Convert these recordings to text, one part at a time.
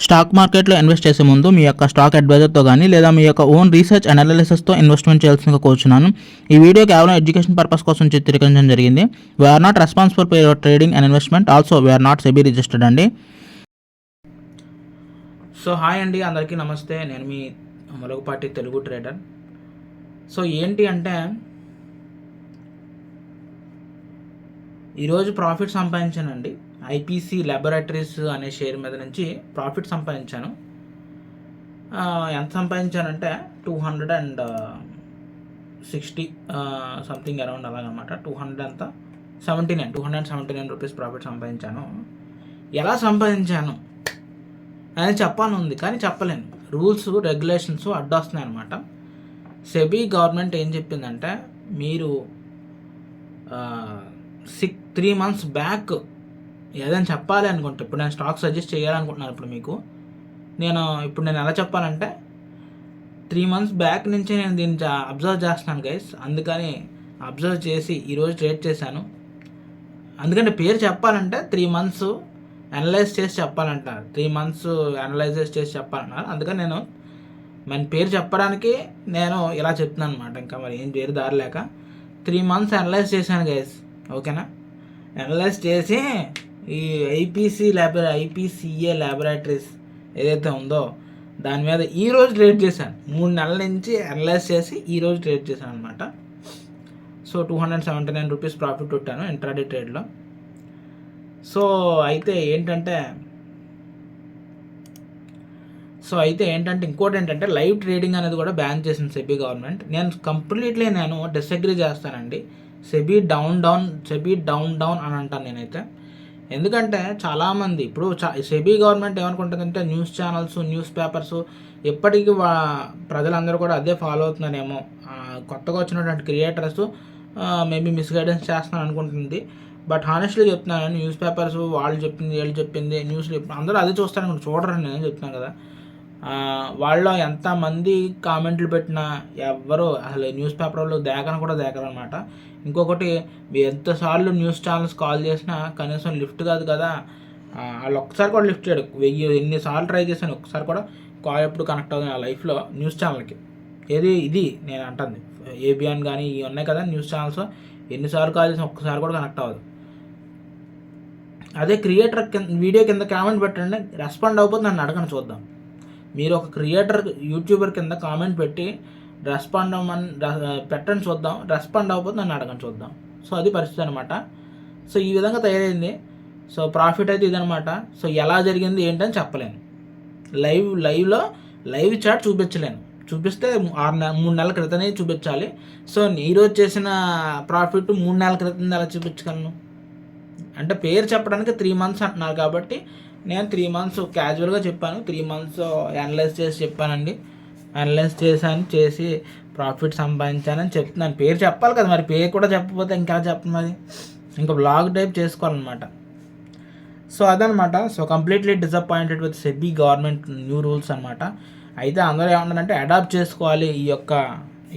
Stock మార్కెట్లో invest చేసే ముందు మీ యొక్క స్టాక్ అడ్వైజర్తో కానీ లేదా మీ యొక్క ఓన్ రీసెర్చ్ అనాలిసిస్తో ఇన్వెస్ట్మెంట్ చేయాల్సిందిగా కోరుచున్నాను. ఈ వీడియో కేవలం ఎడ్యుకేషన్ పర్పస్ కోసం చిత్రీకరించడం జరిగింది. We are not responsible for your trading and investment. Also we are not SEBI registered అండి. సో హాయ్ అండి, అందరికీ నమస్తే. నేను మీ మొలగపాటి తెలుగు ట్రేడర్. సో ఏంటి అంటే ఈరోజు ప్రాఫిట్ సంపాదించానండి. ఐపీసీ ల్యాబొరేటరీస్ అనే షేర్ మీద నుంచి ప్రాఫిట్ సంపాదించాను. ఎంత సంపాదించానంటే 260 సంథింగ్ అరౌండ్ అలాగనమాట. 279 రూపీస్ ప్రాఫిట్ సంపాదించాను. ఎలా సంపాదించాను అని చెప్పాలని ఉంది కానీ చెప్పలేను. రూల్స్ రెగ్యులేషన్స్ అడ్డొస్తున్నాయి అనమాట. సెబీ గవర్నమెంట్ ఏం చెప్పిందంటే, మీరు 3 months బ్యాక్ ఏదైనా చెప్పాలి అనుకుంటే, ఇప్పుడు నేను స్టాక్ సజెస్ట్ చేయాలనుకుంటున్నాను. ఇప్పుడు నేను ఎలా చెప్పాలంటే 3 months బ్యాక్ నుంచి నేను దీన్ని అబ్జర్వ్ చేస్తున్నాను గైస్. అందుకని అబ్జర్వ్ చేసి ఈరోజు ట్రేడ్ చేశాను. అందుకంటే పేరు చెప్పాలంటే 3 months అనలైజ్ చేసి చెప్పాలంటారు. 3 months అనలైజెస్ చేసి చెప్పాలన్నారు. అందుకని నేను మన పేరు చెప్పడానికి నేను ఇలా చెప్తున్నాను అనమాట. ఇంకా మరి ఏం పేరు దారి లేక 3 months అనలైజ్ చేశాను గైస్. ఓకేనా? అనలైజ్ చేసి ఈ ఐపీసీఏ ల్యాబొరేటరీస్ ఏదైతే ఉందో దాని మీద ఈరోజు ట్రేడ్ చేశాను. 3 నెలల నుంచి అనలైజ్ చేసి ఈరోజు ట్రేడ్ చేశాను అనమాట. సో 279 రూపీస్ ప్రాఫిట్ కొట్టాను ఇంట్రాడే ట్రేడ్లో. సో అయితే ఏంటంటే ఇంకోటి ఏంటంటే లైవ్ ట్రేడింగ్ అనేది కూడా బ్యాన్ చేసింది సెబీ గవర్నమెంట్. నేను కంప్లీట్లీ డిసగ్రీ చేస్తానండి. సెబీ డౌన్ డౌన్ అని అంటాను నేనైతే. ఎందుకంటే చాలామంది ఇప్పుడు సెబీ గవర్నమెంట్ ఏమనుకుంటుందంటే న్యూస్ ఛానల్స్, న్యూస్ పేపర్స్ ఎప్పటికీ ప్రజలందరూ కూడా అదే ఫాలో అవుతున్నారేమో. కొత్తగా వచ్చినటువంటి క్రియేటర్స్ మేబీ మిస్గైడెన్స్ చేస్తున్నాను అనుకుంటుంది. బట్ హానెస్ట్లీ చెప్తున్నాను, న్యూస్ పేపర్స్ వాళ్ళు చెప్పింది వీళ్ళు చెప్పింది న్యూస్లో అందరూ అదే చూస్తారని చూడరని నేను చెప్తున్నాను కదా. వాళ్ళు ఎంతమంది కామెంట్లు పెట్టినా ఎవ్వరు అసలు న్యూస్ పేపర్లో దేకను కూడా దేకరనమాట. ఇంకొకటి, ఎంతసార్లు న్యూస్ ఛానల్స్ కాల్ చేసినా కనీసం లిఫ్ట్ కాదు కదా. వాళ్ళు ఒక్కసారి కూడా లిఫ్ట్ చేయడు. ఎన్నిసార్లు ట్రై చేశాను, ఒక్కసారి కూడా కాల్ ఎప్పుడు కనెక్ట్ అవుతుంది నా లైఫ్లో న్యూస్ ఛానల్కి. ఇది నేను అంటుంది. ఏబిఎన్ కానీ ఇవి ఉన్నాయి కదా న్యూస్ ఛానల్స్, ఎన్నిసార్లు కాల్ చేసినా ఒక్కసారి కూడా కనెక్ట్ అవ్వదు. అదే క్రియేటర్ వీడియో కింద కామెంట్ పెట్టండి, రెస్పాండ్ అవ్వకపోతే నన్ను అడగని చూద్దాం. మీరు ఒక యూట్యూబర్ కింద కామెంట్ పెట్టి రెస్పాండ్ అవ్వమని పెట్టండి చూద్దాం. రెస్పాండ్ అవ్వకపోతే నన్ను అడగని చూద్దాం. సో అది పరిస్థితి అనమాట. సో ఈ విధంగా తయారైంది. సో ప్రాఫిట్ అయితే ఇదనమాట. సో ఎలా జరిగింది ఏంటని చెప్పలేను. లైవ్లో లైవ్ చాట్ చూపించలేను. చూపిస్తే 3 నెలల క్రితమే చూపించాలి. సో ఈరోజు చేసిన ప్రాఫిట్ 3 నెలల క్రితం ఎలా చూపించగలను అంటే పేరు చెప్పడానికి 3 months అంటున్నారు కాబట్టి నేను 3 months క్యాజువల్గా చెప్పాను. 3 months అనలైజ్ చేసి చెప్పానండి. అనలైజ్ చేసి ప్రాఫిట్ సంపాదించానని చెప్తున్నాను. పేరు చెప్పాలి కదా, మరి పేరు కూడా చెప్పకపోతే ఇంకా చెప్పను. అది ఇంకా బ్లాగ్ టైప్ చేసుకోవాలన్నమాట. సో అదనమాట. So completely disappointed with SEBI government new rules అనమాట. అయితే అందరూ ఏమన్నారంటే అడాప్ట్ చేసుకోవాలి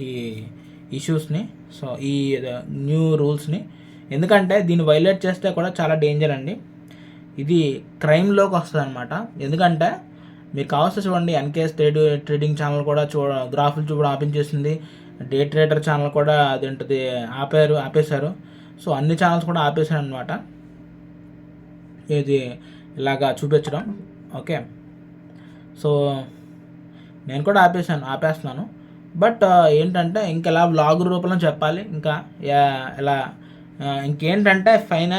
ఈ ఇష్యూస్ని, సో ఈ న్యూ రూల్స్ని. ఎందుకంటే దీన్ని వైలేట్ చేస్తే కూడా చాలా డేంజర్ అండి. ఇది క్రైమ్లోకి వస్తుంది అనమాట. ఎందుకంటే మీరు కావాల్సి చూడండి, ఎన్కేఎస్ ట్రేడింగ్ ఛానల్ కూడా గ్రాఫులు చూపడం ఆపించేసింది. డే ట్రేడర్ ఛానల్ కూడా అదేంటిది ఆపేశారు. సో అన్ని ఛానల్స్ కూడా ఆపేశారు అనమాట. ఇది ఇలాగా చూపించడం. ఓకే, సో నేను కూడా ఆపేస్తున్నాను. బట్ ఏంటంటే ఇంకెలా వ్లాగ్ రూపంలో చెప్పాలి. ఇంకా ఇంకేంటంటే ఫైన్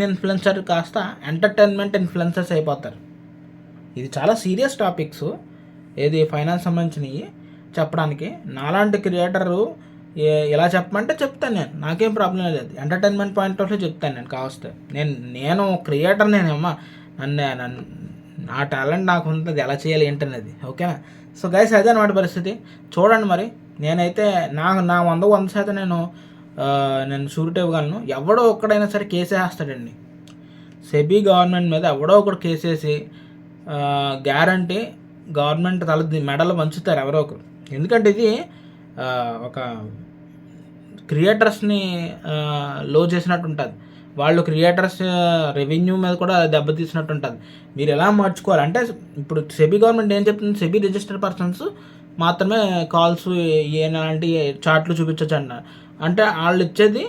ఇన్ఫ్లుయెన్సర్ కాస్త ఎంటర్టైన్మెంట్ ఇన్ఫ్లుయెన్సర్స్ అయిపోతారు. ఇది చాలా సీరియస్ టాపిక్స్. ఏది ఫైనాన్స్ సంబంధించినవి చెప్పడానికి. నాలాంటి క్రియేటరు ఎలా చెప్పమంటే చెప్తాను నేను, నాకేం ప్రాబ్లం లేదు. ఎంటర్టైన్మెంట్ పాయింట్ ఆఫ్ వ్యూ చెప్తాను నేను కావస్తే. నేను క్రియేటర్, నేనేమ్మా నా టాలెంట్ నాకు ఉంటుంది, ఎలా చేయాలి ఏంటనేది. ఓకేనా? సో గైస్ అదే అన్నమాట పరిస్థితి. చూడండి మరి, నేనైతే నా 100% నేను షూరిటీ ఇవ్వగలను. ఎవడో ఒక్కడైనా సరే కేసు వేస్తాడండి సెబీ గవర్నమెంట్ మీద. ఎవడో ఒకడు కేసేసి గ్యారంటీ గవర్నమెంట్ మెడలు వంచుతారు ఎవరో ఒకరు. ఎందుకంటే ఇది ఒక క్రియేటర్స్ని లో చేసినట్టు ఉంటుంది. వాళ్ళు క్రియేటర్స్ రెవెన్యూ మీద కూడా దెబ్బతీసినట్టు ఉంటుంది. మీరు ఎలా మార్చుకోవాలి అంటే ఇప్పుడు సెబీ గవర్నమెంట్ ఏం చెప్తుంది, సెబీ రిజిస్టర్డ్ పర్సన్స్ మాత్రమే కాల్స్ ఎలాంటి చార్ట్లు చూపించచ్చు అన్నారు. అంటే వాళ్ళు ఇచ్చేది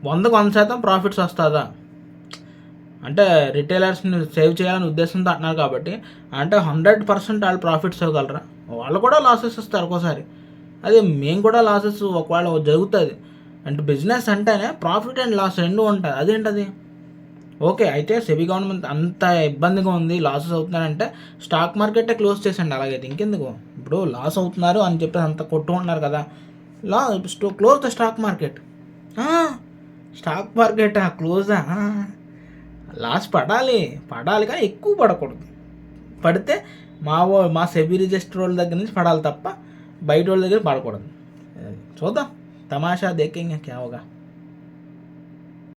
100% ప్రాఫిట్స్ వస్తుందా అంటే రిటైలర్స్ని సేవ్ చేయాలని ఉద్దేశంతో అంటున్నారు కాబట్టి, అంటే 100% వాళ్ళు ప్రాఫిట్స్ ఇవ్వగలరా? వాళ్ళు కూడా లాసెస్ ఇస్తారు ఒక్కోసారి. అదే మేము కూడా లాసెస్ ఒకవేళ జరుగుతుంది అంటే బిజినెస్ అంటేనే ప్రాఫిట్ అండ్ లాస్ రెండు ఉంటుంది. అదేంటది? ఓకే, అయితే సెబీ గవర్నమెంట్ అంత ఇబ్బందిగా ఉంది, లాసెస్ అవుతున్నారంటే స్టాక్ మార్కెటే క్లోజ్ చేసండి. అలాగైతే ఇంకెందుకు? ఇప్పుడు లాస్ అవుతున్నారు అని చెప్పి అంత కొట్టుకుంటున్నారు కదా, close the stock market. Stock market క్లోజా? లాస్ పడాలి కానీ ఎక్కువ పడకూడదు. పడితే మా సెబీ రిజిస్టర్ వాళ్ళ దగ్గర నుంచి పడాలి తప్ప బయట వాళ్ళ దగ్గర పడకూడదు. చూద్దాం, తమాషా దేఖేంగే క్యా హోగా.